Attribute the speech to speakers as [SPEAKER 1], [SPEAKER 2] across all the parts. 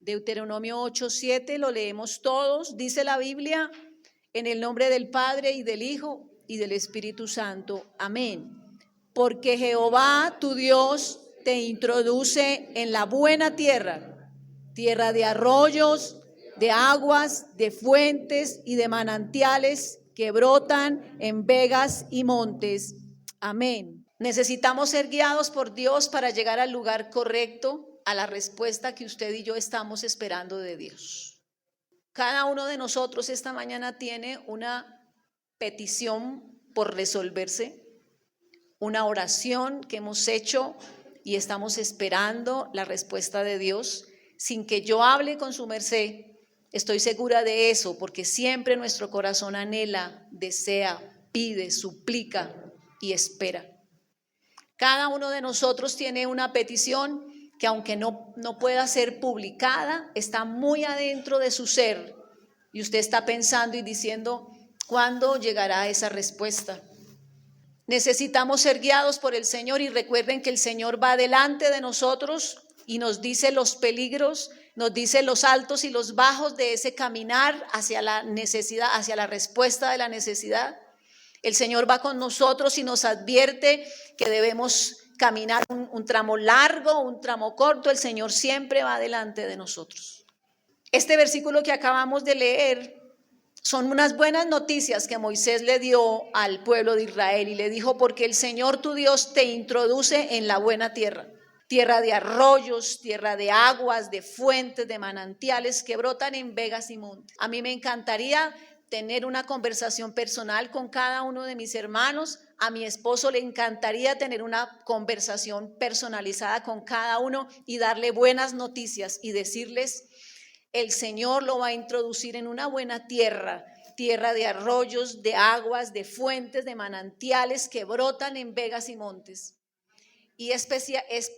[SPEAKER 1] Deuteronomio 8:7, lo leemos todos. Dice la Biblia: en el nombre del Padre y del Hijo y del Espíritu Santo. Amén. Porque Jehová tu Dios te introduce en la buena tierra, tierra de arroyos, de aguas, de fuentes y de manantiales que brotan en vegas y montes. Amén. Necesitamos ser guiados por Dios para llegar al lugar correcto, a la respuesta que usted y yo estamos esperando de Dios. Cada uno de nosotros esta mañana tiene una petición por resolverse, una oración que hemos hecho y estamos esperando la respuesta de Dios. Sin que yo hable con su merced, estoy segura de eso, porque siempre nuestro corazón anhela, desea, pide, suplica y espera. Cada uno de nosotros tiene una petición que, aunque no pueda ser publicada, está muy adentro de su ser, y usted está pensando y diciendo: ¿cuándo llegará esa respuesta? Necesitamos ser guiados por el Señor, y recuerden que el Señor va delante de nosotros y nos dice los peligros, nos dice los altos y los bajos de ese caminar hacia la necesidad, hacia la respuesta de la necesidad. El Señor va con nosotros y nos advierte que debemos caminar un tramo largo, un tramo corto. El Señor siempre va delante de nosotros. Este versículo que acabamos de leer son unas buenas noticias que Moisés le dio al pueblo de Israel, y le dijo: porque el Señor tu Dios te introduce en la buena tierra, tierra de arroyos, tierra de aguas, de fuentes, de manantiales que brotan en vegas y montes. A mí me encantaría tener una conversación personal con cada uno de mis hermanos. A mi esposo le encantaría tener una conversación personalizada con cada uno y darle buenas noticias y decirles: el Señor lo va a introducir en una buena tierra, tierra de arroyos, de aguas, de fuentes, de manantiales que brotan en vegas y montes. Y es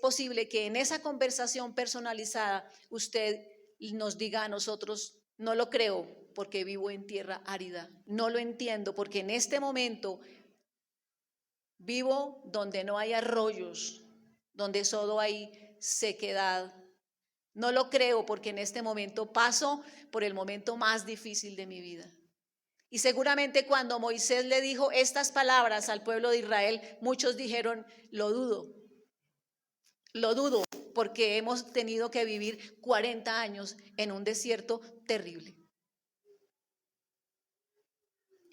[SPEAKER 1] posible que en esa conversación personalizada usted nos diga a nosotros: no lo creo porque vivo en tierra árida, no lo entiendo porque en este momento vivo donde no hay arroyos, donde solo hay sequedad. No lo creo porque en este momento paso por el momento más difícil de mi vida. Y seguramente cuando Moisés le dijo estas palabras al pueblo de Israel, muchos dijeron: lo dudo, porque hemos tenido que vivir 40 años en un desierto terrible.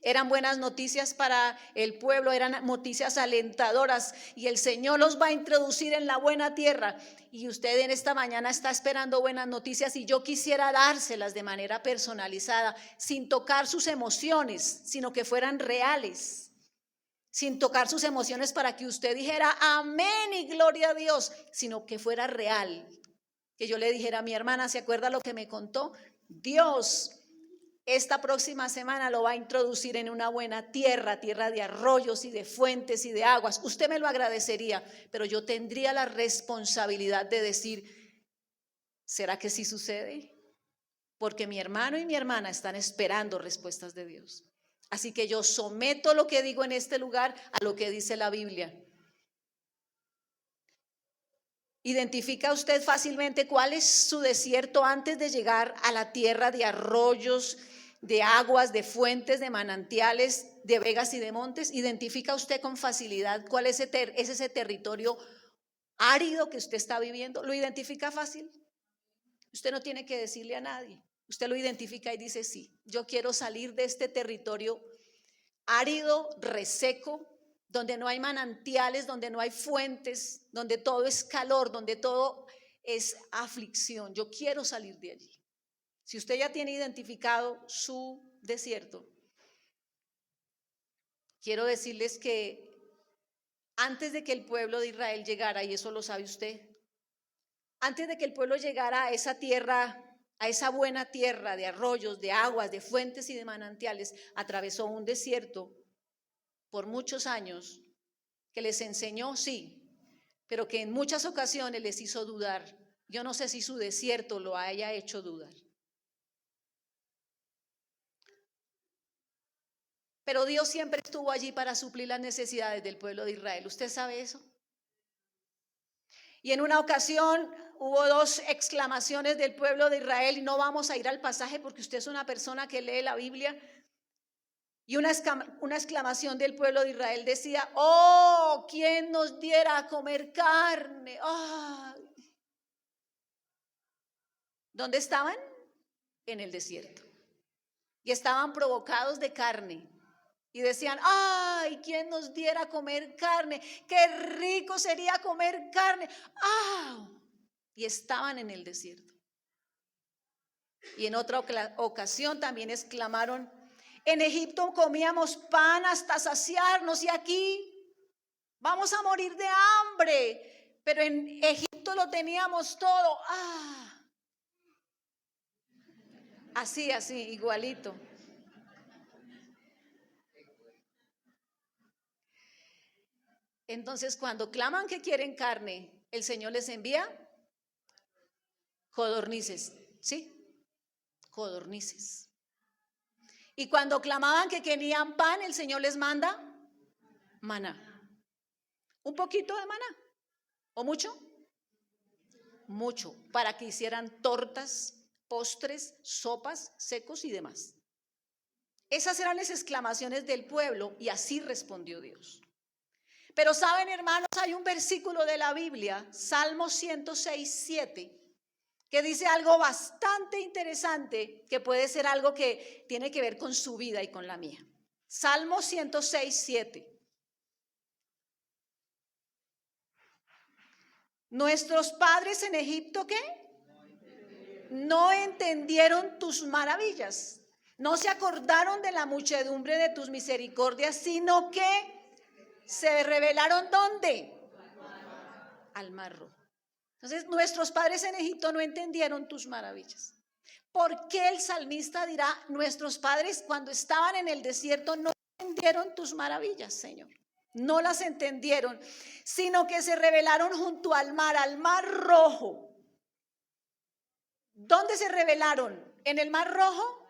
[SPEAKER 1] Eran buenas noticias para el pueblo, eran noticias alentadoras, y el Señor los va a introducir en la buena tierra. Y usted en esta mañana está esperando buenas noticias, y yo quisiera dárselas de manera personalizada, sin tocar sus emociones, sino que fueran reales, sin tocar sus emociones para que usted dijera amén y gloria a Dios, sino que fuera real. Que yo le dijera a mi hermana: ¿se acuerda lo que me contó? Dios esta próxima semana lo va a introducir en una buena tierra, tierra de arroyos y de fuentes y de aguas. Usted me lo agradecería, pero yo tendría la responsabilidad de decir: ¿será que sí sucede? Porque mi hermano y mi hermana están esperando respuestas de Dios. Así que yo someto lo que digo en este lugar a lo que dice la Biblia. ¿Identifica usted fácilmente cuál es su desierto antes de llegar a la tierra de arroyos, de aguas, de fuentes, de manantiales, de vegas y de montes? ¿Identifica usted con facilidad cuál es ese territorio árido que usted está viviendo? ¿Lo identifica fácil? Usted no tiene que decirle a nadie. Usted lo identifica y dice: sí, yo quiero salir de este territorio árido, reseco, donde no hay manantiales, donde no hay fuentes, donde todo es calor, donde todo es aflicción. Yo quiero salir de allí. Si usted ya tiene identificado su desierto, quiero decirles que antes de que el pueblo de Israel llegara, y eso lo sabe usted, antes de que el pueblo llegara a esa tierra, a esa buena tierra de arroyos, de aguas, de fuentes y de manantiales, atravesó un desierto por muchos años que les enseñó, sí, pero que en muchas ocasiones les hizo dudar. Yo no sé si su desierto lo haya hecho dudar. Pero Dios siempre estuvo allí para suplir las necesidades del pueblo de Israel. ¿Usted sabe eso? Y en una ocasión hubo dos exclamaciones del pueblo de Israel, y no vamos a ir al pasaje porque usted es una persona que lee la Biblia. Y una exclamación del pueblo de Israel decía: oh, ¿quién nos diera a comer carne? ¡Ay! ¿Dónde estaban? En el desierto. Y estaban provocados de carne. Y decían: ay, ¿quién nos diera a comer carne? Qué rico sería comer carne. ¡Ah! Y estaban en el desierto. Y en otra ocasión también exclamaron: en Egipto comíamos pan hasta saciarnos, y aquí vamos a morir de hambre, pero en Egipto lo teníamos todo. ¡Ah! Así, igualito. Entonces, cuando claman que quieren carne, el Señor les envía codornices, ¿sí? Codornices. Y cuando clamaban que querían pan, el Señor les manda maná. ¿Un poquito de maná? ¿O mucho? Mucho, para que hicieran tortas, postres, sopas, secos y demás. Esas eran las exclamaciones del pueblo, y así respondió Dios. Pero saben, hermanos, hay un versículo de la Biblia, Salmo 106:7, que dice algo bastante interesante, que puede ser algo que tiene que ver con su vida y con la mía. Salmo 106:7. Nuestros padres en Egipto, ¿qué? No entendieron tus maravillas, no se acordaron de la muchedumbre de tus misericordias, sino que se rebelaron, ¿dónde? Al Mar Rojo. Entonces, nuestros padres en Egipto no entendieron tus maravillas. ¿Por qué el salmista dirá: nuestros padres cuando estaban en el desierto no entendieron tus maravillas, Señor? No las entendieron, sino que se rebelaron junto al Mar Rojo. ¿Dónde se rebelaron? ¿En el Mar Rojo?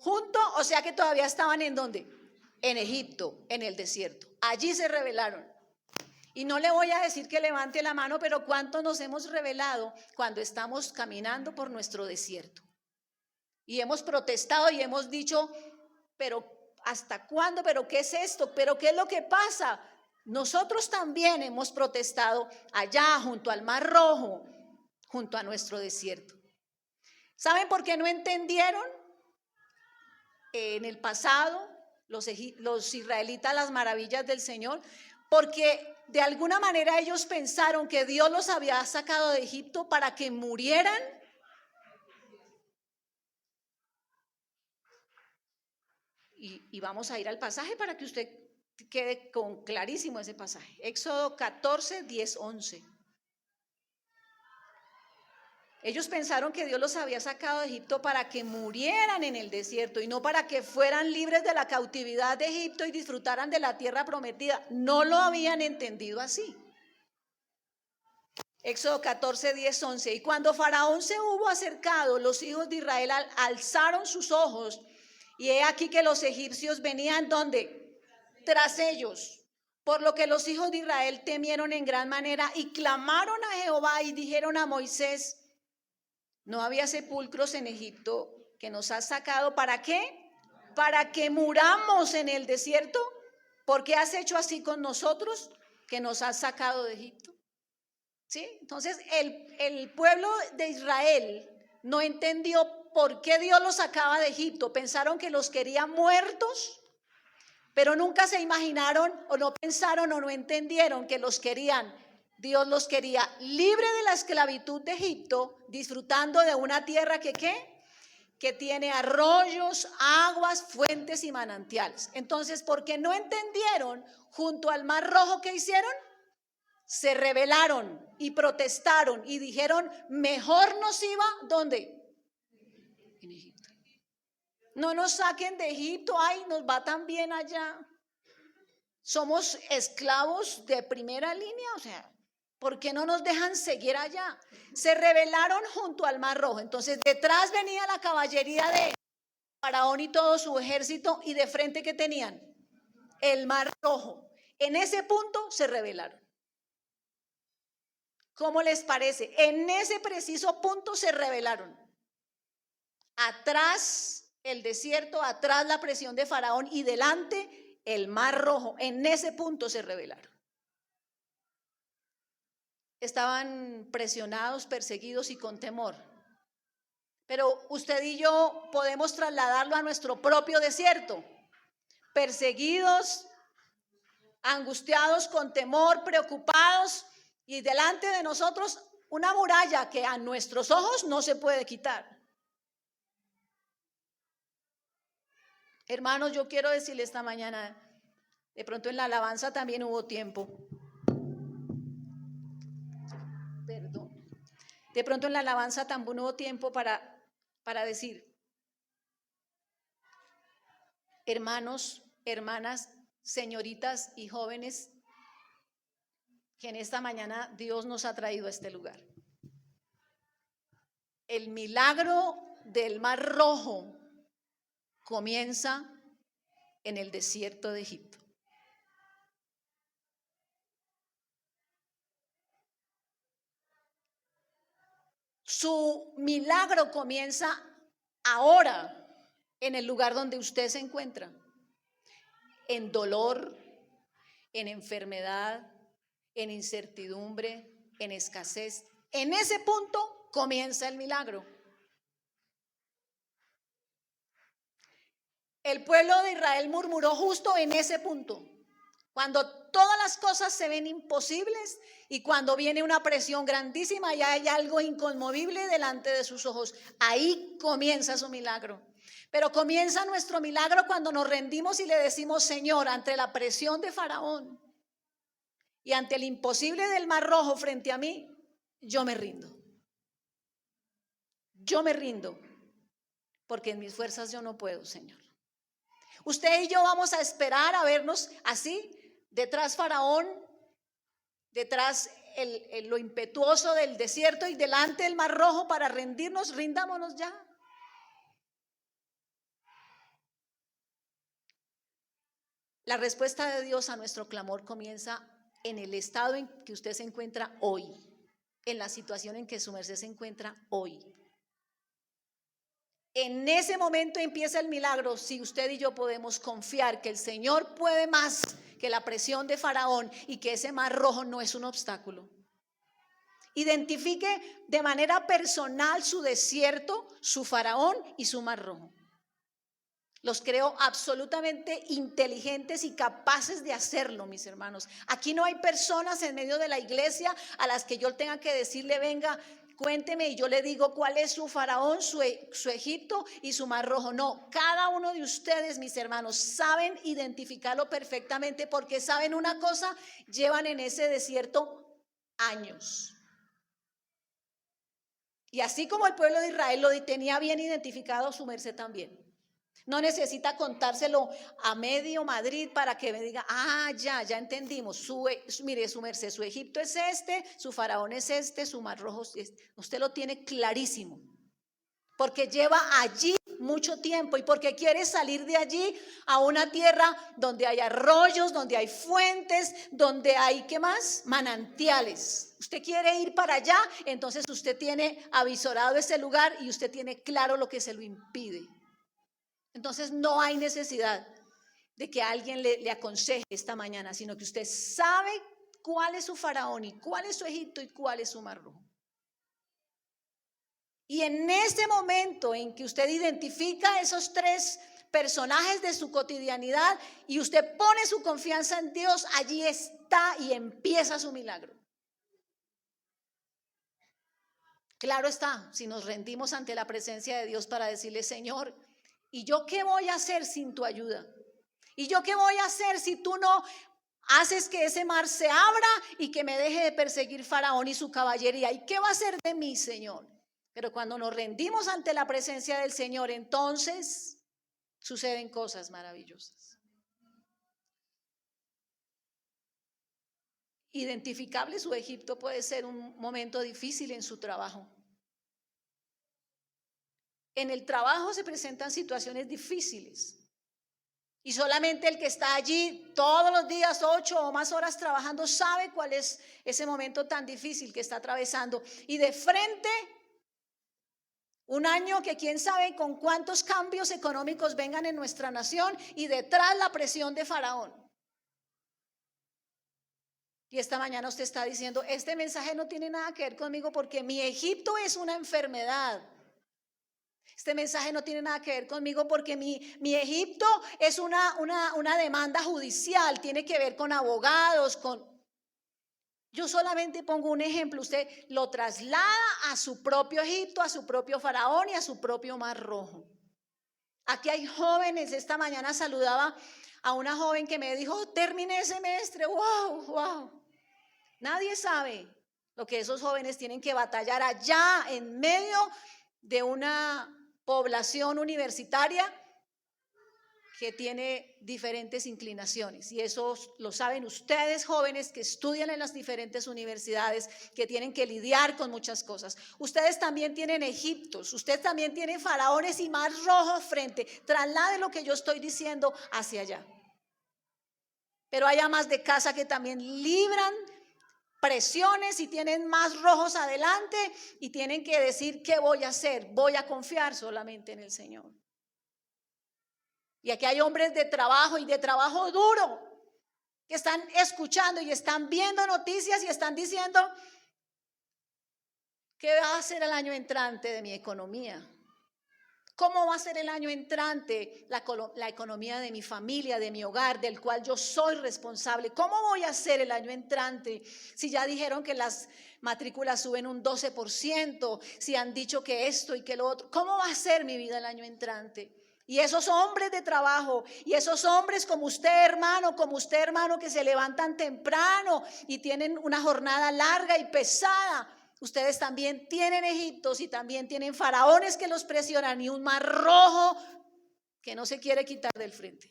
[SPEAKER 1] Junto, o sea que todavía estaban ¿en dónde? En Egipto, en el desierto. Allí se rebelaron. Y no le voy a decir que levante la mano, pero ¿cuánto nos hemos rebelado cuando estamos caminando por nuestro desierto? Y hemos protestado y hemos dicho: pero ¿hasta cuándo? ¿Pero qué es esto? ¿Pero qué es lo que pasa? Nosotros también hemos protestado allá junto al Mar Rojo, junto a nuestro desierto. ¿Saben por qué no entendieron en el pasado los israelitas las maravillas del Señor? Porque de alguna manera ellos pensaron que Dios los había sacado de Egipto para que murieran. Y vamos a ir al pasaje para que usted quede con clarísimo ese pasaje. Éxodo 14, 10, 11. Ellos pensaron que Dios los había sacado de Egipto para que murieran en el desierto, y no para que fueran libres de la cautividad de Egipto y disfrutaran de la tierra prometida. No lo habían entendido así. Éxodo 14, 10, 11. Y cuando Faraón se hubo acercado, los hijos de Israel alzaron sus ojos, y he aquí que los egipcios venían, ¿dónde? Tras ellos. Por lo que los hijos de Israel temieron en gran manera y clamaron a Jehová y dijeron a Moisés: ¿no había sepulcros en Egipto que nos has sacado? ¿Para qué? ¿Para que muramos en el desierto? ¿Por qué has hecho así con nosotros, que nos has sacado de Egipto? ¿Sí? Entonces el pueblo de Israel no entendió por qué Dios los sacaba de Egipto. Pensaron que los quería muertos, pero nunca se imaginaron, o no pensaron, o no entendieron que Dios los quería libre de la esclavitud de Egipto, disfrutando de una tierra que tiene arroyos, aguas, fuentes y manantiales. Entonces, porque no entendieron, junto al Mar Rojo, ¿qué hicieron? Se rebelaron y protestaron y dijeron: mejor nos iba, ¿dónde? En Egipto. No nos saquen de Egipto, ay, nos va tan bien allá. Somos esclavos de primera línea, o sea, ¿por qué no nos dejan seguir allá? Se rebelaron junto al Mar Rojo. Entonces, detrás venía la caballería de Faraón y todo su ejército, y de frente, ¿qué tenían? El Mar Rojo. En ese punto se rebelaron. ¿Cómo les parece? En ese preciso punto se rebelaron. Atrás el desierto, atrás la presión de Faraón y delante el mar rojo. En ese punto se rebelaron. Estaban presionados, perseguidos y con temor. Pero usted y yo podemos trasladarlo a nuestro propio desierto. Perseguidos, angustiados, con temor, preocupados, y delante de nosotros una muralla que a nuestros ojos no se puede quitar. Hermanos, yo quiero decirle esta mañana, de pronto en la alabanza también hubo tiempo. Perdón. De pronto en la alabanza también hubo tiempo para decir, hermanos, hermanas, señoritas y jóvenes, que en esta mañana Dios nos ha traído a este lugar. El milagro del Mar Rojo comienza en el desierto de Egipto. Su milagro comienza ahora en el lugar donde usted se encuentra, en dolor, en enfermedad, en incertidumbre, en escasez. En ese punto comienza el milagro. El pueblo de Israel murmuró justo en ese punto, cuando todas las cosas se ven imposibles y cuando viene una presión grandísima y hay algo inconmovible delante de sus ojos. Ahí comienza su milagro. Pero comienza nuestro milagro cuando nos rendimos y le decimos, Señor, ante la presión de Faraón y ante el imposible del Mar Rojo frente a mí, yo me rindo. Yo me rindo, porque en mis fuerzas yo no puedo, Señor. Usted y yo vamos a esperar a vernos así, detrás Faraón, detrás lo impetuoso del desierto y delante del Mar Rojo para rendirnos. Rindámonos ya. La respuesta de Dios a nuestro clamor comienza en el estado en que usted se encuentra hoy, en la situación en que su merced se encuentra hoy. En ese momento empieza el milagro, si usted y yo podemos confiar que el Señor puede más que la presión de Faraón y que ese Mar Rojo no es un obstáculo. Identifique de manera personal su desierto, su Faraón y su Mar Rojo. Los creo absolutamente inteligentes y capaces de hacerlo, mis hermanos. Aquí no hay personas en medio de la iglesia a las que yo tenga que decirle, venga, cuénteme y yo le digo cuál es su Faraón, su Egipto y su Mar Rojo. No, cada uno de ustedes, mis hermanos, saben identificarlo perfectamente porque saben una cosa, llevan en ese desierto años. Y así como el pueblo de Israel lo tenía bien identificado, su merced también. No necesita contárselo a medio Madrid para que me diga, ya entendimos. Mire, su merced, su Egipto es este, su Faraón es este, su Mar Rojo es este. Usted lo tiene clarísimo, porque lleva allí mucho tiempo y porque quiere salir de allí a una tierra donde hay arroyos, donde hay fuentes, donde hay, ¿qué más? Manantiales. Usted quiere ir para allá, entonces usted tiene avisorado ese lugar y usted tiene claro lo que se lo impide. Entonces no hay necesidad de que alguien le aconseje esta mañana, sino que usted sabe cuál es su Faraón y cuál es su Egipto y cuál es su Mar Rojo. Y en ese momento en que usted identifica esos tres personajes de su cotidianidad y usted pone su confianza en Dios, allí está y empieza su milagro. Claro está, si nos rendimos ante la presencia de Dios para decirle, Señor, ¿y yo qué voy a hacer sin tu ayuda? ¿Y yo qué voy a hacer si tú no haces que ese mar se abra y que me deje de perseguir Faraón y su caballería? ¿Y qué va a hacer de mí, Señor? Pero cuando nos rendimos ante la presencia del Señor, entonces suceden cosas maravillosas. Identificable su Egipto puede ser un momento difícil en su trabajo. En el trabajo se presentan situaciones difíciles. Y solamente el que está allí todos los días, 8 o más horas trabajando, sabe cuál es ese momento tan difícil que está atravesando. Y de frente, un año que quién sabe con cuántos cambios económicos vengan en nuestra nación, y detrás la presión de Faraón. Y esta mañana usted está diciendo, este mensaje no tiene nada que ver conmigo porque mi Egipto es una enfermedad. Este mensaje no tiene nada que ver conmigo porque mi Egipto es una demanda judicial, tiene que ver con abogados, con... Yo solamente pongo un ejemplo, usted lo traslada a su propio Egipto, a su propio Faraón y a su propio Mar Rojo. Aquí hay jóvenes, esta mañana saludaba a una joven que me dijo, terminé semestre, wow. Nadie sabe lo que esos jóvenes tienen que batallar allá en medio de una población universitaria que tiene diferentes inclinaciones, y eso lo saben ustedes jóvenes que estudian en las diferentes universidades, que tienen que lidiar con muchas cosas. Ustedes también tienen Egiptos, ustedes también tienen faraones y Mar Rojo frente. Traslade lo que yo estoy diciendo hacia allá. Pero hay amas de casa que también libran presiones y tienen más rojos adelante y tienen que decir, ¿qué voy a hacer? Voy a confiar solamente en el Señor. Y aquí hay hombres de trabajo y de trabajo duro que están escuchando y están viendo noticias y están diciendo, ¿qué va a ser el año entrante de mi economía? ¿Cómo va a ser el año entrante la economía de mi familia, de mi hogar, del cual yo soy responsable? ¿Cómo voy a hacer el año entrante si ya dijeron que las matrículas suben un 12%, si han dicho que esto y que lo otro? ¿Cómo va a ser mi vida el año entrante? Y esos hombres de trabajo, y esos hombres como usted hermano, que se levantan temprano y tienen una jornada larga y pesada, ustedes también tienen Egiptos y también tienen faraones que los presionan y un Mar Rojo que no se quiere quitar del frente.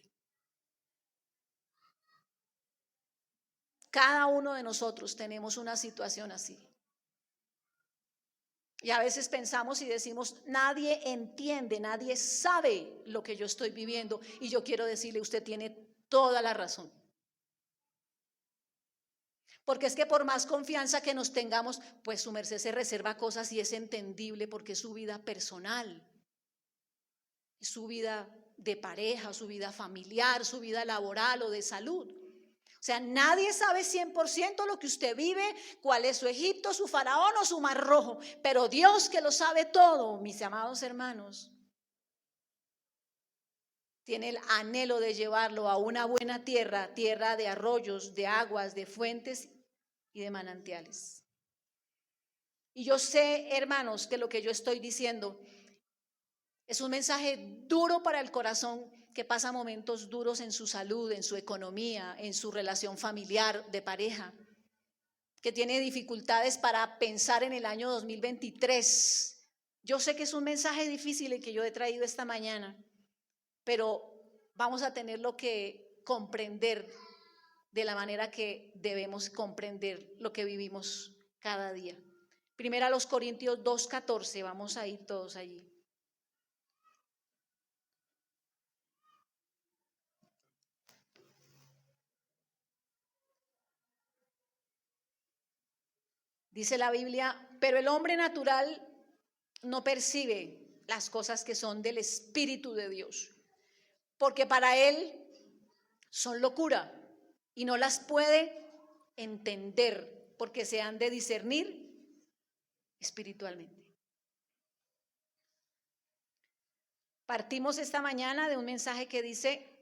[SPEAKER 1] Cada uno de nosotros tenemos una situación así. Y a veces pensamos y decimos, nadie entiende, nadie sabe lo que yo estoy viviendo. Y yo quiero decirle, usted tiene toda la razón. Porque es que por más confianza que nos tengamos, pues su merced se reserva cosas y es entendible porque es su vida personal, es su vida de pareja, su vida familiar, su vida laboral o de salud. O sea, nadie sabe 100% lo que usted vive, cuál es su Egipto, su faraón o su Mar Rojo, pero Dios que lo sabe todo, mis amados hermanos, tiene el anhelo de llevarlo a una buena tierra, tierra de arroyos, de aguas, de fuentes y de manantiales. Y yo sé, hermanos, que lo que yo estoy diciendo es un mensaje duro para el corazón que pasa momentos duros en su salud, en su economía, en su relación familiar, de pareja, que tiene dificultades para pensar en el año 2023. Yo sé que es un mensaje difícil el que yo he traído esta mañana, pero vamos a tenerlo que comprender de la manera que debemos comprender lo que vivimos cada día. Primera a los Corintios 2:14, vamos a ir todos allí. Dice la Biblia, pero el hombre natural no percibe las cosas que son del Espíritu de Dios, porque para él son locura y no las puede entender porque se han de discernir espiritualmente. Partimos esta mañana de un mensaje que dice,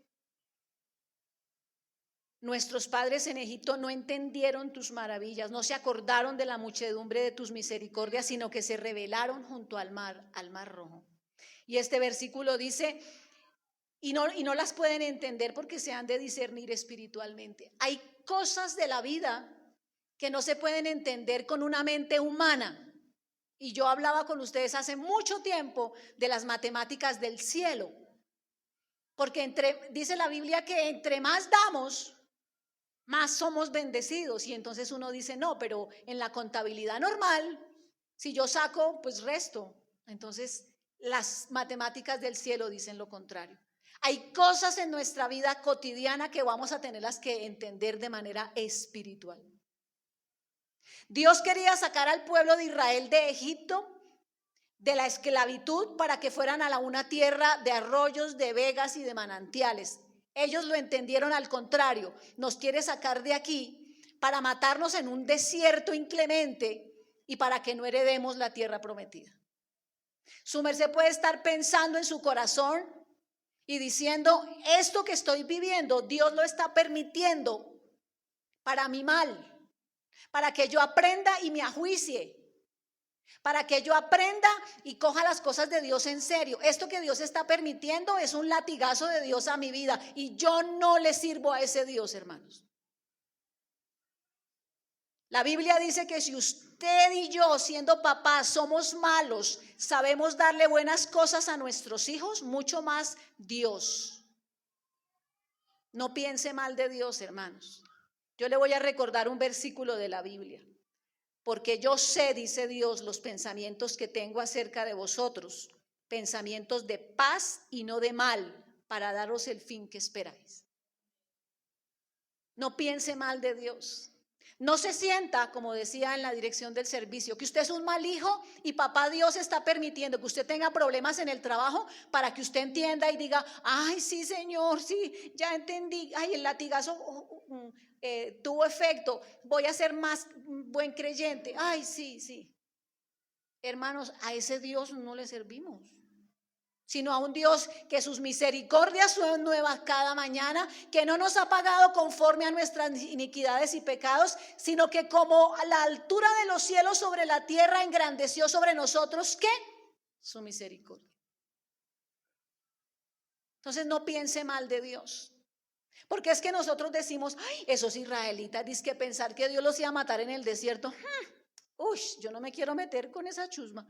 [SPEAKER 1] nuestros padres en Egipto no entendieron tus maravillas, no se acordaron de la muchedumbre de tus misericordias, sino que se rebelaron junto al Mar Rojo. Y este versículo dice, y no las pueden entender porque se han de discernir espiritualmente. Hay cosas de la vida que no se pueden entender con una mente humana. Y yo hablaba con ustedes hace mucho tiempo de las matemáticas del cielo. Porque dice la Biblia que entre más damos, más somos bendecidos. Y entonces uno dice, no, pero en la contabilidad normal, si yo saco, pues resto. Entonces las matemáticas del cielo dicen lo contrario. Hay cosas en nuestra vida cotidiana que vamos a tenerlas que entender de manera espiritual. Dios quería sacar al pueblo de Israel de Egipto, de la esclavitud, para que fueran a una tierra de arroyos, de vegas y de manantiales. Ellos lo entendieron al contrario. Nos quiere sacar de aquí para matarnos en un desierto inclemente y para que no heredemos la tierra prometida. Su merced puede estar pensando en su corazón y diciendo, esto que estoy viviendo, Dios lo está permitiendo para mi mal, para que yo aprenda y me ajuicie, para que yo aprenda y coja las cosas de Dios en serio. Esto que Dios está permitiendo es un latigazo de Dios a mi vida y yo no le sirvo a ese Dios, hermanos. La Biblia dice que si usted y yo, siendo papás, somos malos, sabemos darle buenas cosas a nuestros hijos, mucho más Dios. No piense mal de Dios, hermanos. Yo le voy a recordar un versículo de la Biblia. Porque yo sé, dice Dios, los pensamientos que tengo acerca de vosotros, pensamientos de paz y no de mal, para daros el fin que esperáis. No piense mal de Dios. No se sienta, como decía en la dirección del servicio, que usted es un mal hijo y papá Dios está permitiendo que usted tenga problemas en el trabajo para que usted entienda y diga, ay, sí, Señor, sí, ya entendí, ay, el latigazo tuvo efecto, voy a ser más buen creyente, ay, sí, sí. Hermanos, a ese Dios no le servimos, sino a un Dios que sus misericordias son nuevas cada mañana, que no nos ha pagado conforme a nuestras iniquidades y pecados, sino que como a la altura de los cielos sobre la tierra engrandeció sobre nosotros, ¿qué? Su misericordia. Entonces no piense mal de Dios, porque es que nosotros decimos, ay, esos israelitas, dice que pensar que Dios los iba a matar en el desierto, uy, yo no me quiero meter con esa chusma.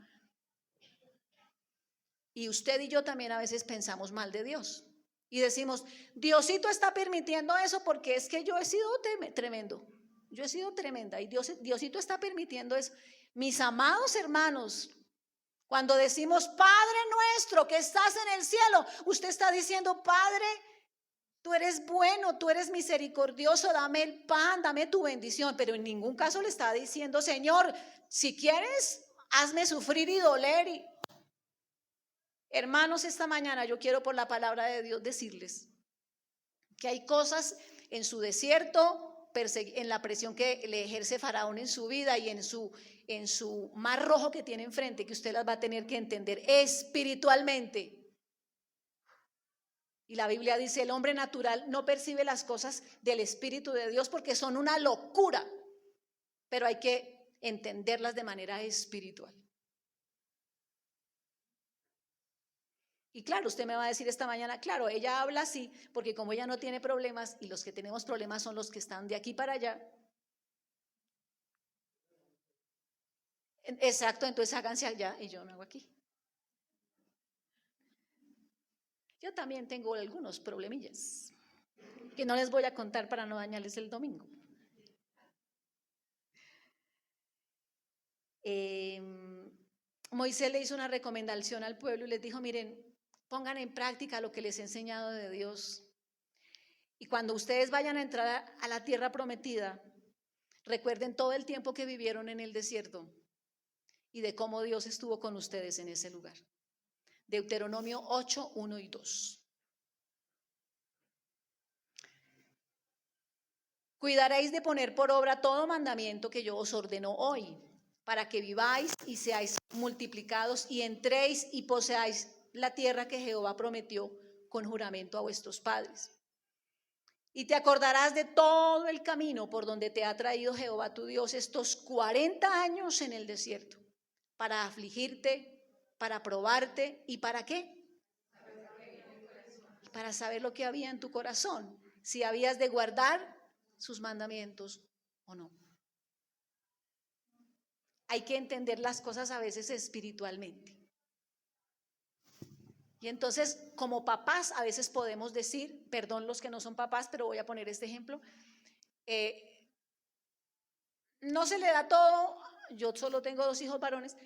[SPEAKER 1] Y usted y yo también a veces pensamos mal de Dios. Y decimos, Diosito está permitiendo eso porque es que yo he sido tremendo. Yo he sido tremenda y Diosito está permitiendo eso. Mis amados hermanos, cuando decimos, Padre nuestro que estás en el cielo, usted está diciendo, Padre, tú eres bueno, tú eres misericordioso, dame el pan, dame tu bendición. Pero en ningún caso le está diciendo, Señor, si quieres, hazme sufrir y doler. Hermanos, esta mañana yo quiero por la palabra de Dios decirles que hay cosas en su desierto, en la presión que le ejerce Faraón en su vida y en su mar rojo que tiene enfrente, que usted las va a tener que entender espiritualmente. Y la Biblia dice, el hombre natural no percibe las cosas del Espíritu de Dios porque son una locura, pero hay que entenderlas de manera espiritual. Y claro, usted me va a decir esta mañana, claro, ella habla así, porque como ella no tiene problemas y los que tenemos problemas son los que están de aquí para allá. Exacto, entonces háganse allá y yo me hago aquí. Yo también tengo algunos problemillas que no les voy a contar para no dañarles el domingo. Moisés le hizo una recomendación al pueblo y les dijo, miren, pongan en práctica lo que les he enseñado de Dios. Y cuando ustedes vayan a entrar a la tierra prometida, recuerden todo el tiempo que vivieron en el desierto y de cómo Dios estuvo con ustedes en ese lugar. Deuteronomio 8, 1 y 2. Cuidaréis de poner por obra todo mandamiento que yo os ordeno hoy, para que viváis y seáis multiplicados y entréis y poseáis la tierra que Jehová prometió con juramento a vuestros padres. Y te acordarás de todo el camino por donde te ha traído Jehová tu Dios estos 40 años en el desierto, para afligirte, para probarte y para qué. Para saber lo que había en tu corazón, si habías de guardar sus mandamientos o no. Hay que entender las cosas a veces espiritualmente. Y entonces, como papás, a veces podemos decir, perdón los que no son papás, pero voy a poner este ejemplo, no se le da todo, yo solo tengo 2 hijos varones,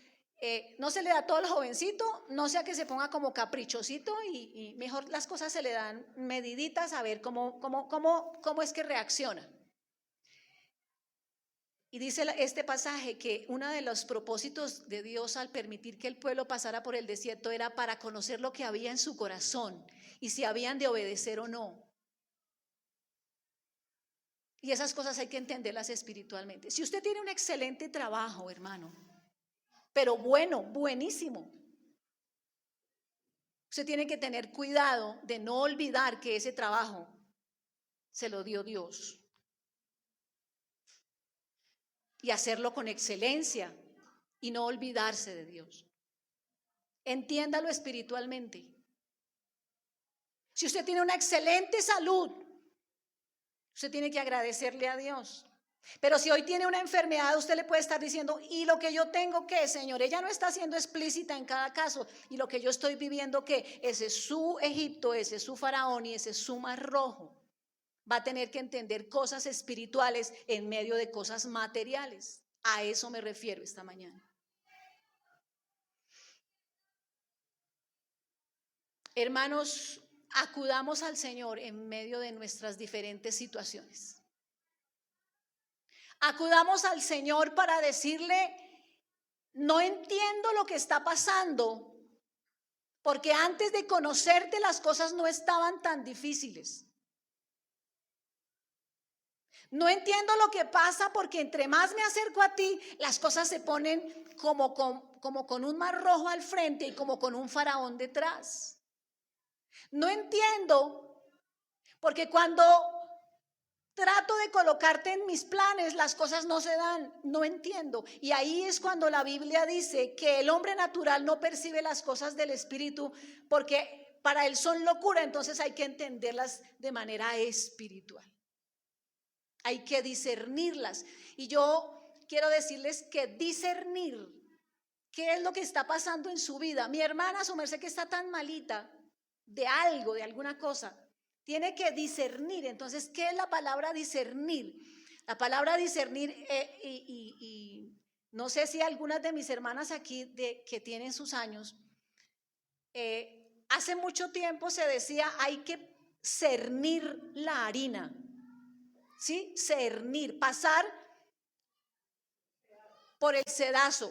[SPEAKER 1] no se le da todo al jovencito, no sea que se ponga como caprichosito y mejor las cosas se le dan mediditas a ver cómo es que reacciona. Y dice este pasaje que uno de los propósitos de Dios al permitir que el pueblo pasara por el desierto era para conocer lo que había en su corazón y si habían de obedecer o no. Y esas cosas hay que entenderlas espiritualmente. Si usted tiene un excelente trabajo, hermano, pero bueno, buenísimo, usted tiene que tener cuidado de no olvidar que ese trabajo se lo dio Dios. Y hacerlo con excelencia y no olvidarse de Dios. Entiéndalo espiritualmente. Si usted tiene una excelente salud, usted tiene que agradecerle a Dios. Pero si hoy tiene una enfermedad, usted le puede estar diciendo, ¿y lo que yo tengo qué, Señor? Ella no está siendo explícita en cada caso. ¿Y lo que yo estoy viviendo qué? Ese es su Egipto, ese es su Faraón y ese es su Mar Rojo. Va a tener que entender cosas espirituales en medio de cosas materiales. A eso me refiero esta mañana. Hermanos, acudamos al Señor en medio de nuestras diferentes situaciones. Acudamos al Señor para decirle, no entiendo lo que está pasando, porque antes de conocerte las cosas no estaban tan difíciles. No entiendo lo que pasa porque entre más me acerco a ti, las cosas se ponen como con un mar rojo al frente y como con un faraón detrás. No entiendo porque cuando trato de colocarte en mis planes, las cosas no se dan, no entiendo. Y ahí es cuando la Biblia dice que el hombre natural no percibe las cosas del Espíritu porque para él son locura, entonces hay que entenderlas de manera espiritual. Hay que discernirlas. Y yo quiero decirles que discernir qué es lo que está pasando en su vida. Mi hermana, su merced que está tan malita de algo, de alguna cosa, tiene que discernir. Entonces, ¿qué es la palabra discernir? La palabra discernir, y no sé si algunas de mis hermanas aquí que tienen sus años, hace mucho tiempo se decía hay que cernir la harina. ¿Sí? Cernir, pasar por el sedazo.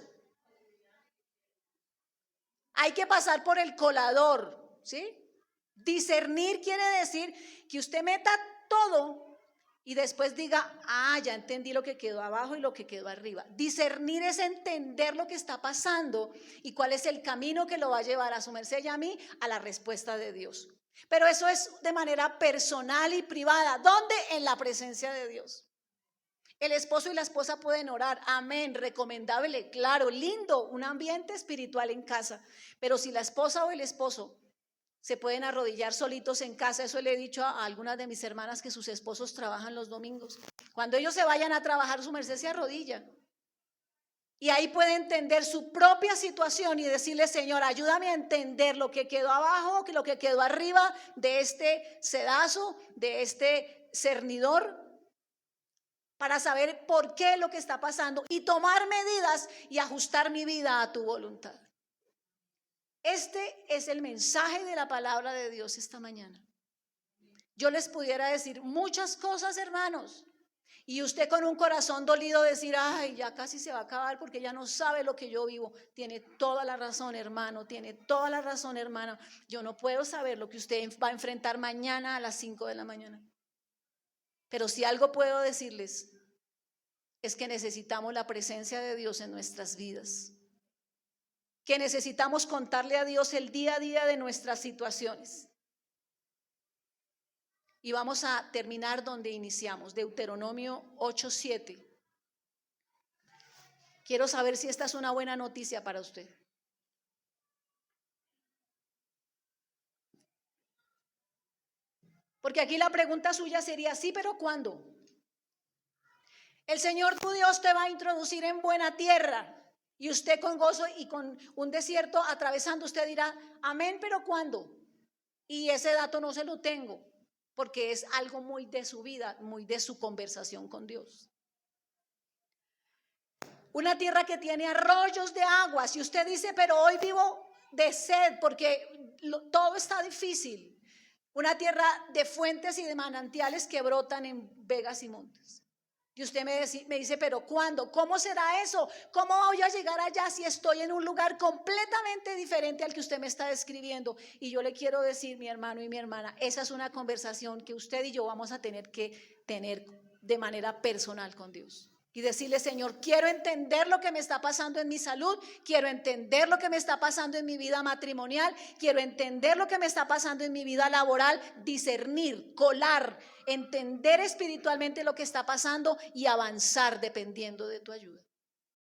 [SPEAKER 1] Hay que pasar por el colador, ¿sí? Discernir quiere decir que usted meta todo y después diga, ya entendí lo que quedó abajo y lo que quedó arriba. Discernir es entender lo que está pasando y cuál es el camino que lo va a llevar a su merced y a mí a la respuesta de Dios. Pero eso es de manera personal y privada. ¿Dónde? En la presencia de Dios. El esposo y la esposa pueden orar, amén, recomendable, claro, lindo, un ambiente espiritual en casa. Pero si la esposa o el esposo se pueden arrodillar solitos en casa, eso le he dicho a algunas de mis hermanas que sus esposos trabajan los domingos. Cuando ellos se vayan a trabajar, su merced se arrodilla. Y ahí puede entender su propia situación y decirle, Señor, ayúdame a entender lo que quedó abajo, lo que quedó arriba de este sedazo, de este cernidor, para saber por qué lo que está pasando y tomar medidas y ajustar mi vida a tu voluntad. Este es el mensaje de la palabra de Dios esta mañana. Yo les pudiera decir muchas cosas, hermanos, y usted con un corazón dolido decir, ay, ya casi se va a acabar porque ya no sabe lo que yo vivo. Tiene toda la razón, hermano, tiene toda la razón, hermana. Yo no puedo saber lo que usted va a enfrentar mañana a las 5 de la mañana. Pero si algo puedo decirles es que necesitamos la presencia de Dios en nuestras vidas, que necesitamos contarle a Dios el día a día de nuestras situaciones. Y vamos a terminar donde iniciamos, Deuteronomio 8:7. Quiero saber si esta es una buena noticia para usted. Porque aquí la pregunta suya sería, sí, pero ¿cuándo? El Señor tu Dios te va a introducir en buena tierra y usted con gozo y con un desierto atravesando, usted dirá, amén, pero ¿cuándo? Y ese dato no se lo tengo porque es algo muy de su vida, muy de su conversación con Dios. Una tierra que tiene arroyos de agua. Si usted dice, pero hoy vivo de sed porque todo está difícil. Una tierra de fuentes y de manantiales que brotan en vegas y montes. Y usted me dice, pero ¿cuándo? ¿Cómo será eso? ¿Cómo voy a llegar allá si estoy en un lugar completamente diferente al que usted me está describiendo? Y yo le quiero decir, mi hermano y mi hermana, esa es una conversación que usted y yo vamos a tener que tener de manera personal con Dios. Y decirle, Señor, quiero entender lo que me está pasando en mi salud, quiero entender lo que me está pasando en mi vida matrimonial, quiero entender lo que me está pasando en mi vida laboral, discernir, colar, entender espiritualmente lo que está pasando y avanzar dependiendo de tu ayuda.